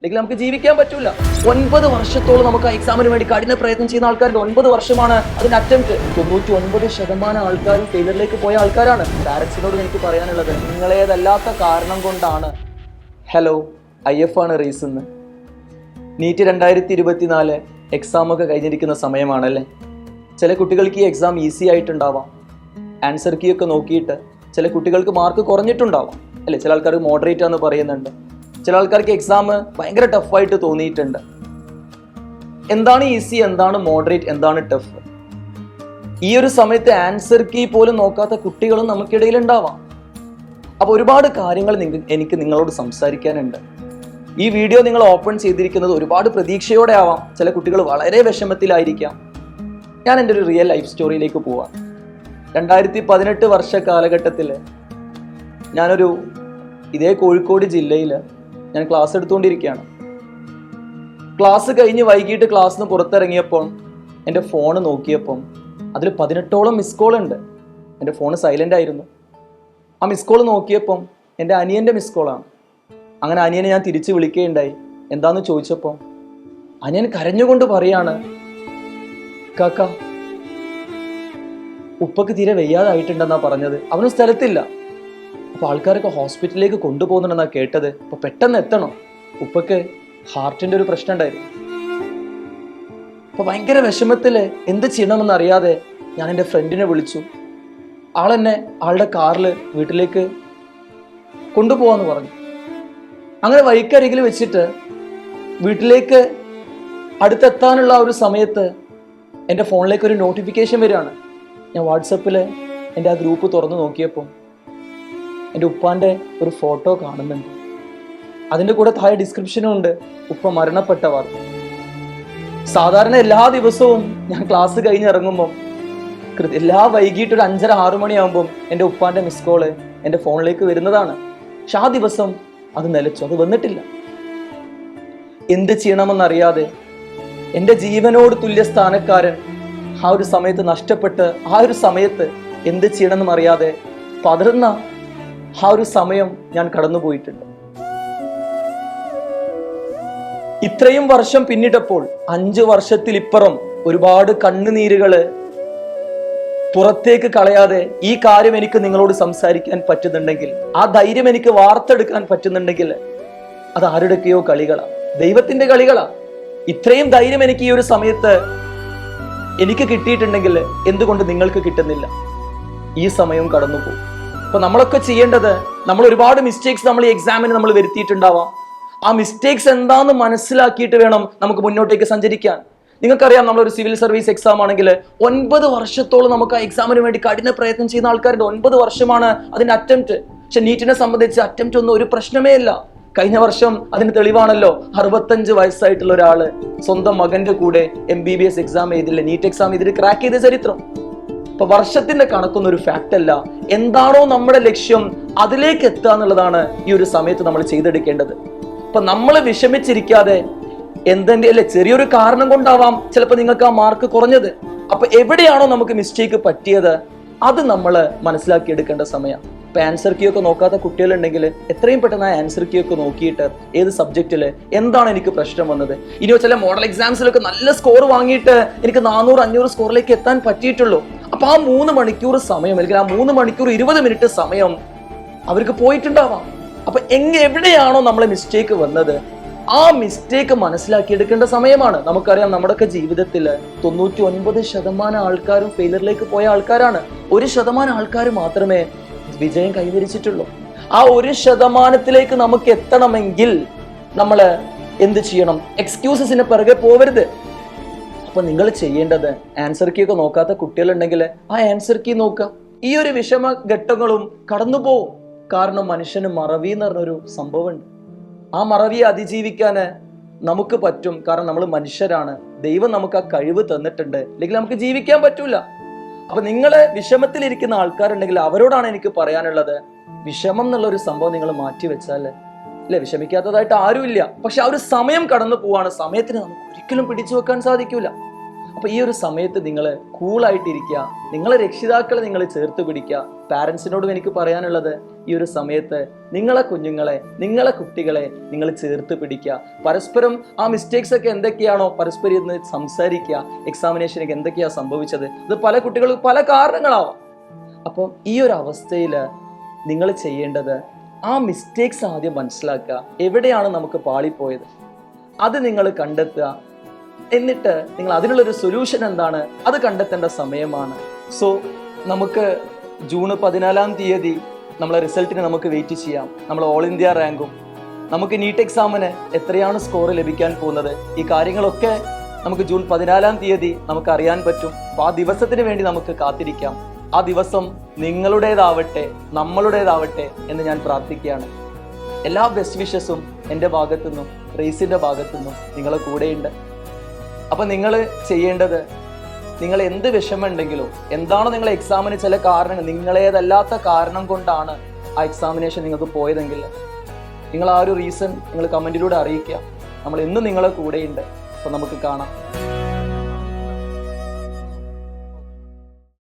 അല്ലെങ്കിൽ നമുക്ക് ജീവിക്കാൻ പറ്റൂല. 9 വർഷത്തോളം നമുക്ക് ആ എക്സാമിന് വേണ്ടി കഠിന പ്രയത്നം ചെയ്യുന്ന ആൾക്കാരുടെ 9 വർഷമാണ് അതിന്റെ അറ്റംപ്റ്റ്. 99% ആൾക്കാരും ഫെയിലറിലേക്ക് പോയ ആൾക്കാരാണ്. പാരൻസിനോട് എനിക്ക് പറയാനുള്ളത്, നിങ്ങളേതല്ലാത്ത കാരണം കൊണ്ടാണ് IF ആണ് റീസൺ. നീറ്റ് 2024 എക്സാമൊക്കെ കഴിഞ്ഞിരിക്കുന്ന സമയമാണല്ലേ. ചില കുട്ടികൾക്ക് ഈ എക്സാം ഈസി ആയിട്ടുണ്ടാവാം. ആൻസർ കീ ഒക്കെ നോക്കിയിട്ട് ചില കുട്ടികൾക്ക് മാർക്ക് കുറഞ്ഞിട്ടുണ്ടാവാം അല്ലേ. ചില ആൾക്കാർക്ക് മോഡറേറ്റ് ആണെന്ന് പറയുന്നുണ്ട്. ചില ആൾക്കാർക്ക് എക്സാം ഭയങ്കര ടഫായിട്ട് തോന്നിയിട്ടുണ്ട്. എന്താണ് ഈസി, എന്താണ് മോഡറേറ്റ്, എന്താണ് ടഫ്? ഈ ഒരു സമയത്ത് ആൻസർ കീ പോലും നോക്കാത്ത കുട്ടികളും നമുക്കിടയിൽ ഉണ്ടാവാം. അപ്പോൾ ഒരുപാട് കാര്യങ്ങൾ എനിക്ക് നിങ്ങളോട് സംസാരിക്കാനുണ്ട്. ഈ വീഡിയോ നിങ്ങൾ ഓപ്പൺ ചെയ്തിരിക്കുന്നത് ഒരുപാട് പ്രതീക്ഷയോടെ ആവാം. ചില കുട്ടികൾ വളരെ വിഷമത്തിലായിരിക്കാം. ഞാൻ എൻ്റെ ഒരു റിയൽ ലൈഫ് സ്റ്റോറിയിലേക്ക് പോവാം. 2018 വർഷ കാലഘട്ടത്തിൽ ഇതേ കോഴിക്കോട് ജില്ലയിൽ ഞാൻ ക്ലാസ് എടുത്തുകൊണ്ടിരിക്കുകയാണ്. ക്ലാസ് കഴിഞ്ഞ് വൈകിട്ട് ക്ലാസ്സിന് പുറത്തിറങ്ങിയപ്പോൾ എൻ്റെ ഫോൺ നോക്കിയപ്പം അതിൽ 18ഓളം മിസ് കോൾ ഉണ്ട്. എൻ്റെ ഫോൺ സൈലൻ്റ് ആയിരുന്നു. ആ മിസ് കോൾ നോക്കിയപ്പം എൻ്റെ അനിയൻ്റെ മിസ് കോളാണ്. അങ്ങനെ അനിയനെ ഞാൻ തിരിച്ച് വിളിക്കുകയുണ്ടായി. എന്താന്ന് ചോദിച്ചപ്പോൾ അനിയൻ കരഞ്ഞുകൊണ്ട് പറയാണ്, കാക്ക ഉപ്പക്ക് തീരെ വയ്യാതായിട്ടുണ്ടെന്നാ പറഞ്ഞത്. അവനും സ്ഥലത്തില്ല. അപ്പോൾ ആൾക്കാരൊക്കെ ഹോസ്പിറ്റലിലേക്ക് കൊണ്ടുപോകുന്നുണ്ടെന്നാണ് കേട്ടത്. അപ്പോൾ പെട്ടെന്ന് എത്തണം, ഉപ്പക്ക് ഹാർട്ടിൻ്റെ ഒരു പ്രശ്നം ഉണ്ടായിരുന്നു. അപ്പോൾ ഭയങ്കര വിഷമത്തിൽ എന്ത് ചെയ്യണമെന്ന് അറിയാതെ ഞാൻ എൻ്റെ ഫ്രണ്ടിനെ വിളിച്ചു. ആളെന്നെ ആളുടെ കാറിൽ വീട്ടിലേക്ക് കൊണ്ടുപോകാമെന്ന് പറഞ്ഞു. അങ്ങനെ വഴിക്കരികിൽ വെച്ചിട്ട് വീട്ടിലേക്ക് അടുത്തെത്താനുള്ള ഒരു സമയത്ത് എൻ്റെ ഫോണിലേക്ക് ഒരു നോട്ടിഫിക്കേഷൻ വരികയാണ്. ഞാൻ വാട്സപ്പിൽ എൻ്റെ ആ ഗ്രൂപ്പ് തുറന്നു നോക്കിയപ്പോൾ എൻ്റെ ഉപ്പാൻ്റെ ഒരു ഫോട്ടോ കാണുന്നുണ്ട്. അതിൻ്റെ കൂടെ താഴെ ഡിസ്ക്രിപ്ഷനും ഉണ്ട്, ഉപ്പ മരണപ്പെട്ട വാർത്ത. സാധാരണ എല്ലാ ദിവസവും ഞാൻ ക്ലാസ് കഴിഞ്ഞ് ഇറങ്ങുമ്പം എല്ലാ വൈകിട്ട് ഒരു 5:30-6 മണിയാകുമ്പം എൻ്റെ ഉപ്പാൻ്റെ മിസ് കോള് എൻ്റെ ഫോണിലേക്ക് വരുന്നതാണ്. പക്ഷെ ആ ദിവസം അത് നിലച്ചു, അത് വന്നിട്ടില്ല. എന്ത് ചെയ്യണമെന്നറിയാതെ എൻ്റെ ജീവനോട് തുല്യ സ്ഥാനക്കാരൻ ആ ഒരു സമയത്ത് നഷ്ടപ്പെട്ട്, ആ ഒരു സമയത്ത് എന്ത് ചെയ്യണമെന്ന് അറിയാതെ പതറുന്ന ആ ഒരു സമയം ഞാൻ കടന്നുപോയിട്ടുണ്ട്. ഇത്രയും വർഷം പിന്നിട്ടപ്പോൾ 5 വർഷത്തിലിപ്പുറം ഒരുപാട് കണ്ണുനീരുകള് പുറത്തേക്ക് കളയാതെ ഈ കാര്യം എനിക്ക് നിങ്ങളോട് സംസാരിക്കാൻ പറ്റുന്നുണ്ടെങ്കിൽ, ആ ധൈര്യം എനിക്ക് വാർത്തെടുക്കാൻ പറ്റുന്നുണ്ടെങ്കിൽ, അത് ആരുടെയൊക്കെയോ കളികളാ, ദൈവത്തിന്റെ കളികളാ. ഇത്രയും ധൈര്യം എനിക്ക് ഈ ഒരു സമയത്ത് എനിക്ക് കിട്ടിയിട്ടുണ്ടെങ്കിൽ എന്തുകൊണ്ട് നിങ്ങൾക്ക് കിട്ടുന്നില്ല? ഈ സമയവും കടന്നുപോകും. അപ്പൊ നമ്മളൊക്കെ ചെയ്യേണ്ടത്, നമ്മൾ ഒരുപാട് മിസ്റ്റേക്സ് നമ്മൾ ഈ എക്സാമിന് നമ്മൾ വരുത്തിയിട്ടുണ്ടാവാം. ആ മിസ്റ്റേക്സ് എന്താണെന്ന് മനസ്സിലാക്കിയിട്ട് വേണം നമുക്ക് മുന്നോട്ടേക്ക് സഞ്ചരിക്കാൻ. നിങ്ങൾക്കറിയാം, നമ്മളൊരു സിവിൽ സർവീസ് എക്സാം ആണെങ്കിൽ 9 വർഷത്തോളം നമുക്ക് ആ എക്സാമിന് വേണ്ടി കഠിന പ്രയത്നം ചെയ്യുന്ന ആൾക്കാരുടെ 9 വർഷമാണ് അതിന്റെ അറ്റംപ്റ്റ്. പക്ഷെ നീറ്റിനെ സംബന്ധിച്ച് അറ്റംപ്റ്റ് ഒന്നും ഒരു പ്രശ്നമേ ഇല്ല. കഴിഞ്ഞ വർഷം അതിന് തെളിവാണല്ലോ, 65 വയസ്സായിട്ടുള്ള ഒരാള് സ്വന്തം മകന്റെ കൂടെ MBBS എക്സാം എഴുതില്ല, നീറ്റ് എക്സാം ഇതിൽ ക്രാക്ക് ചെയ്ത ചരിത്രം. അപ്പൊ വർഷത്തിന്റെ കണക്കൊന്നും ഒരു ഫാക്ട് അല്ല. എന്താണോ നമ്മുടെ ലക്ഷ്യം അതിലേക്ക് എത്തുക എന്നുള്ളതാണ് ഈ ഒരു സമയത്ത് നമ്മൾ ചെയ്തെടുക്കേണ്ടത്. അപ്പൊ നമ്മൾ വിഷമിച്ചിരിക്കാതെ, എന്തെങ്കിലും ചെറിയൊരു കാരണം കൊണ്ടാവാം ചിലപ്പോൾ നിങ്ങൾക്ക് ആ മാർക്ക് കുറഞ്ഞത്. അപ്പൊ എവിടെയാണോ നമുക്ക് മിസ്റ്റേക്ക് പറ്റിയത് അത് നമ്മൾ മനസ്സിലാക്കി എടുക്കേണ്ട സമയം. ഇപ്പൊ ആൻസർ കീ ഒക്കെ നോക്കാത്ത കുട്ടികളുണ്ടെങ്കിൽ എത്രയും പെട്ടെന്ന് ആ ആൻസർ കീ ഒക്കെ നോക്കിയിട്ട് ഏത് സബ്ജക്റ്റില് എന്താണ് എനിക്ക് പ്രശ്നം വന്നത്. ഇനിയോ ചില മോഡൽ എക്സാംസിലൊക്കെ നല്ല സ്കോർ വാങ്ങിയിട്ട് എനിക്ക് 400-500 സ്കോറിലേക്ക് എത്താൻ പറ്റിയിട്ടുള്ളൂ. അപ്പൊ ആ 3 മണിക്കൂർ സമയം, അല്ലെങ്കിൽ ആ 3 മണിക്കൂർ 20 മിനിറ്റ് സമയം അവർക്ക് പോയിട്ടുണ്ടാവാം. അപ്പൊ എവിടെയാണോ നമ്മളെ മിസ്റ്റേക്ക് വന്നത് ആ മിസ്റ്റേക്ക് മനസ്സിലാക്കിയെടുക്കേണ്ട സമയമാണ്. നമുക്കറിയാം, നമ്മുടെയൊക്കെ ജീവിതത്തിൽ 99% ആൾക്കാരും ഫെയിലറിലേക്ക് പോയ ആൾക്കാരാണ്. 1% ആൾക്കാർ മാത്രമേ വിജയം കൈവരിച്ചിട്ടുള്ളൂ. ആ 1%ത്തിലേക്ക് നമുക്ക് എത്തണമെങ്കിൽ നമ്മൾ എന്ത് ചെയ്യണം? എക്സ്ക്യൂസസിന് പിറകെ പോവരുത്. അപ്പൊ നിങ്ങൾ ചെയ്യേണ്ടത്, ആൻസർ കീ ഒക്കെ നോക്കാത്ത കുട്ടികളുണ്ടെങ്കിൽ ആ ആൻസർ കീ നോക്കുക. ഈ ഒരു വിഷമഘട്ടങ്ങളും കടന്നുപോകും. കാരണം മനുഷ്യന് മറവി എന്ന് പറഞ്ഞൊരു സംഭവമുണ്ട്. ആ മറവിയെ അതിജീവിക്കാന് നമുക്ക് പറ്റും. കാരണം നമ്മൾ മനുഷ്യരാണ്. ദൈവം നമുക്ക് ആ കഴിവ് തന്നിട്ടുണ്ട്, അല്ലെങ്കിൽ നമുക്ക് ജീവിക്കാൻ പറ്റൂല. അപ്പൊ നിങ്ങള് വിഷമത്തിലിരിക്കുന്ന ആൾക്കാരുണ്ടെങ്കിൽ അവരോടാണ് എനിക്ക് പറയാനുള്ളത്, വിഷമം എന്നുള്ള ഒരു സംഭവം നിങ്ങൾ മാറ്റിവെച്ചാല് വിഷമിക്കാത്തതായിട്ട് ആരുമില്ല. പക്ഷെ ആ ഒരു സമയം കടന്നു പോവാണ്. സമയത്തിന് നമുക്ക് ഒരിക്കലും പിടിച്ചു വെക്കാൻ സാധിക്കൂല. അപ്പൊ ഈ ഒരു സമയത്ത് നിങ്ങൾ കൂളായിട്ടിരിക്കുക, നിങ്ങളെ രക്ഷിതാക്കളെ നിങ്ങൾ ചേർത്ത് പിടിക്കുക. പാരൻസിനോടും എനിക്ക് പറയാനുള്ളത്, ഈ ഒരു സമയത്ത് നിങ്ങളെ കുഞ്ഞുങ്ങളെ, നിങ്ങളെ കുട്ടികളെ നിങ്ങൾ ചേർത്ത് പിടിക്കുക. പരസ്പരം ആ മിസ്റ്റേക്സ് ഒക്കെ എന്തൊക്കെയാണോ പരസ്പരം ഇന്ന് സംസാരിക്കുക. എക്സാമിനേഷനൊക്കെ എന്തൊക്കെയാണ് സംഭവിച്ചത്, ഇത് പല കുട്ടികൾക്ക് പല കാരണങ്ങളാവാം. അപ്പം ഈ ഒരു അവസ്ഥയിൽ നിങ്ങൾ ചെയ്യേണ്ടത് ആ മിസ്റ്റേക്സ് ആദ്യം മനസ്സിലാക്കുക. എവിടെയാണ് നമുക്ക് പാളിപ്പോയത് അത് നിങ്ങൾ കണ്ടെത്തുക. എന്നിട്ട് നിങ്ങൾ അതിനുള്ളൊരു സൊല്യൂഷൻ എന്താണ് അത് കണ്ടെത്തേണ്ട സമയമാണ്. സോ നമുക്ക് ജൂൺ 14 നമ്മളെ റിസൾട്ടിന് നമുക്ക് വെയിറ്റ് ചെയ്യാം. നമ്മൾ ഓൾ ഇന്ത്യ റാങ്കും നമുക്ക് നീറ്റ് എക്സാമിന് എത്രയാണ് സ്കോർ ലഭിക്കാൻ പോകുന്നത്, ഈ കാര്യങ്ങളൊക്കെ നമുക്ക് ജൂൺ 14 നമുക്ക് അറിയാൻ പറ്റും. അപ്പോൾ ആ ദിവസത്തിന് വേണ്ടി നമുക്ക് കാത്തിരിക്കാം. ആ ദിവസം നിങ്ങളുടേതാവട്ടെ, നമ്മളുടേതാവട്ടെ എന്ന് ഞാൻ പ്രാർത്ഥിക്കുകയാണ്. എല്ലാ ബെസ്റ്റ് വിഷസും എൻ്റെ ഭാഗത്തുനിന്നും റേസിൻ്റെ ഭാഗത്തുനിന്നും നിങ്ങളെ കൂടെയുണ്ട്. അപ്പം നിങ്ങൾ ചെയ്യേണ്ടത്, നിങ്ങൾ എന്ത് വിഷമമുണ്ടെങ്കിലും, എന്താണോ നിങ്ങൾ എക്സാമിന് ചില കാരണങ്ങൾ, നിങ്ങളേതല്ലാത്ത കാരണം കൊണ്ടാണ് ആ എക്സാമിനേഷൻ നിങ്ങൾക്ക് പോയതെങ്കിൽ നിങ്ങൾ ആ ഒരു റീസൺ നിങ്ങൾ കമൻറ്റിലൂടെ അറിയിക്കുക. നമ്മൾ എന്നും നിങ്ങളെ കൂടെയുണ്ട്. അപ്പം നമുക്ക് കാണാം.